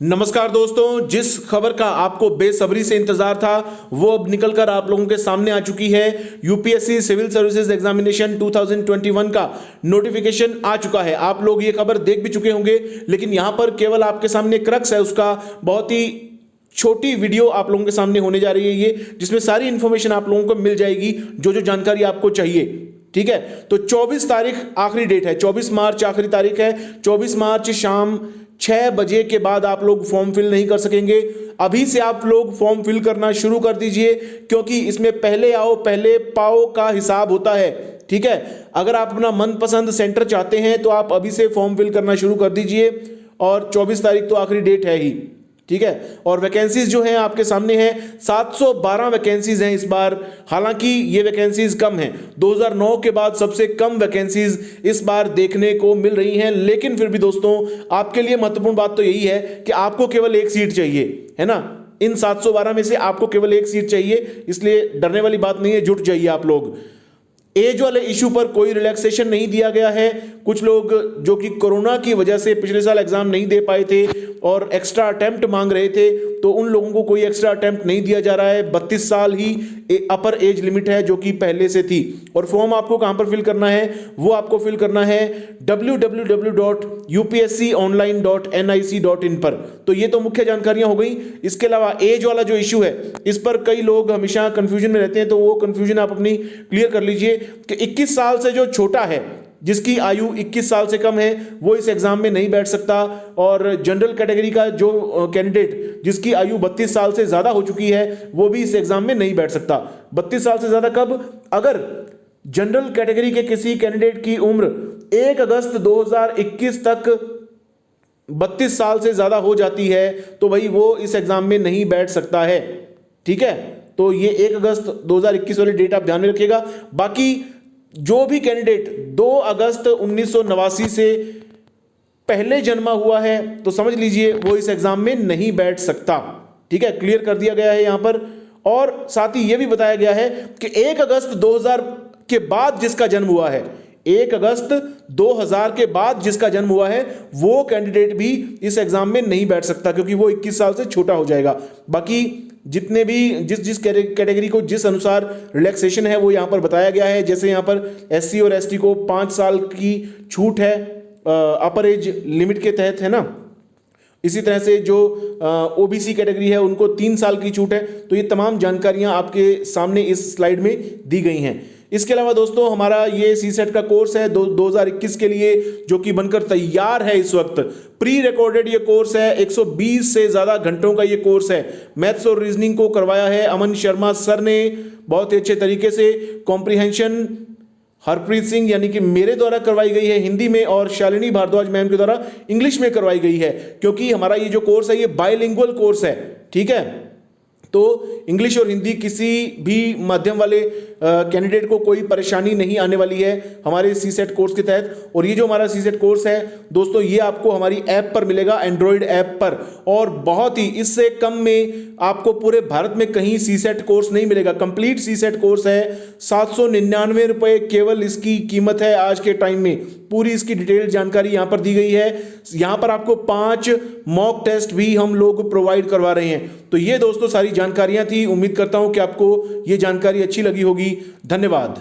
नमस्कार दोस्तों, जिस खबर का आपको बेसब्री से इंतजार था वो अब निकलकर आप लोगों के सामने आ चुकी है। यूपीएससी सिविल सर्विसेज एग्जामिनेशन 2021 का नोटिफिकेशन आ चुका है। आप लोग ये खबर देख भी चुके होंगे, लेकिन यहां पर केवल आपके सामने क्रक्स है उसका। बहुत ही छोटी वीडियो आप लोगों के सामने होने जा रही है ये, जिसमें सारी इंफॉर्मेशन आप लोगों को मिल जाएगी, जो जो जानकारी आपको चाहिए। ठीक है, तो 24 तारीख आखिरी डेट है, 24 मार्च आखिरी तारीख है। 24 मार्च शाम 6 बजे के बाद आप लोग फॉर्म फिल नहीं कर सकेंगे। अभी से आप लोग फॉर्म फिल करना शुरू कर दीजिए, क्योंकि इसमें पहले आओ पहले पाओ का हिसाब होता है। ठीक है, अगर आप अपना मनपसंद सेंटर चाहते हैं तो आप अभी से फॉर्म फिल करना शुरू कर दीजिए, और 24 तारीख तो आखिरी डेट है ही। ठीक है, और वैकेंसीज जो हैं आपके सामने हैं, 712 वैकेंसीज हैं इस बार। हालांकि ये वैकेंसीज कम हैं, 2009 के बाद सबसे कम वैकेंसीज इस बार देखने को मिल रही हैं। लेकिन फिर भी दोस्तों, आपके लिए महत्वपूर्ण बात तो यही है कि आपको केवल एक सीट चाहिए, है ना। इन 712 में से आपको केवल एक सीट चाहिए, इसलिए डरने वाली बात नहीं है, जुट जाइए आप लोग। एज वाले इशू पर कोई रिलैक्सेशन नहीं दिया गया है। कुछ लोग जो कि कोरोना की वजह से पिछले साल एग्जाम नहीं दे पाए थे और एक्स्ट्रा अटेम्प्ट मांग रहे थे, तो उन लोगों को कोई एक्स्ट्रा अटेम्प्ट नहीं दिया जा रहा है। 32 साल ही अपर एज लिमिट है, जो कि पहले से थी। और फॉर्म आपको कहां पर फिल करना है, वो आपको फिल करना है www.upsconline.nic.in पर। तो ये तो मुख्य जानकारियां हो गई। इसके अलावा एज वाला जो इशू है, इस पर कई लोग हमेशा कंफ्यूजन में रहते हैं, तो वो कंफ्यूजन आप अपनी क्लियर कर लीजिए कि 21 साल से जो छोटा है, जिसकी आयु 21 साल से कम है, वो इस एग्जाम में नहीं बैठ सकता। और जनरल कैटेगरी का जो कैंडिडेट जिसकी आयु 32 साल से ज्यादा हो चुकी है, वो भी इस एग्जाम में नहीं बैठ सकता। 32 साल से ज्यादा कब? अगर जनरल कैटेगरी के किसी कैंडिडेट की उम्र 1 अगस्त 2021 तक 32 साल से ज्यादा हो जाती है, तो भाई वो इस एग्जाम में नहीं बैठ सकता है। ठीक है, तो ये 1 अगस्त 2021 वाली डेट आप ध्यान में रखिएगा। बाकी जो भी कैंडिडेट 2 अगस्त 1989 से पहले जन्मा हुआ है, तो समझ लीजिए वो इस एग्जाम में नहीं बैठ सकता। ठीक है, क्लियर कर दिया गया है यहां पर। और साथ ही यह भी बताया गया है कि 1 अगस्त 2000 के बाद जिसका जन्म हुआ है, 1 अगस्त 2000 के बाद जिसका जन्म हुआ है, वो कैंडिडेट भी इस एग्जाम में नहीं बैठ सकता, क्योंकि वो 21 साल से छोटा हो जाएगा। बाकी जितने भी जिस कैटेगरी को जिस अनुसार रिलैक्सेशन है, वो यहां पर बताया गया है। जैसे यहां पर एससी और एसटी को 5 साल की छूट है अपर एज लिमिट के तहत, है ना। इसी तरह से जो ओबीसी कैटेगरी है, उनको 3 साल की छूट है। तो ये तमाम जानकारियां आपके सामने इस स्लाइड में दी गई हैं। इसके अलावा दोस्तों, हमारा ये सीसेट का कोर्स है 2021 के लिए, जो कि बनकर तैयार है इस वक्त। प्री रिकॉर्डेड ये कोर्स है, 120 से ज्यादा घंटों का ये कोर्स है। मैथ्स और रीजनिंग को करवाया है अमन शर्मा सर ने बहुत ही अच्छे तरीके से। कॉम्प्रिहेंशन हरप्रीत सिंह यानी कि मेरे द्वारा करवाई गई है हिंदी में, और शालिनी भारद्वाज मैम के द्वारा इंग्लिश में करवाई गई है, क्योंकि हमारा ये जो कोर्स है ये बाइलिंगुअल कोर्स है। ठीक है, तो इंग्लिश और हिंदी किसी भी माध्यम वाले कैंडिडेट को कोई परेशानी नहीं आने वाली है हमारे सीसेट कोर्स के तहत। और ये जो हमारा सीसेट कोर्स है दोस्तों, ये आपको हमारी ऐप पर मिलेगा, एंड्रॉइड ऐप पर। और बहुत ही इससे कम में आपको पूरे भारत में कहीं सीसेट कोर्स नहीं मिलेगा। कंप्लीट सीसेट कोर्स है, 799 रुपए केवल इसकी कीमत है आज के टाइम में। पूरी इसकी डिटेल जानकारी यहां पर दी गई है। यहां पर आपको 5 मॉक टेस्ट भी हम लोग प्रोवाइड करवा रहे हैं। तो ये दोस्तों सारी जानकारियां थी। उम्मीद करता हूं कि आपको ये जानकारी अच्छी लगी होगी। धन्यवाद।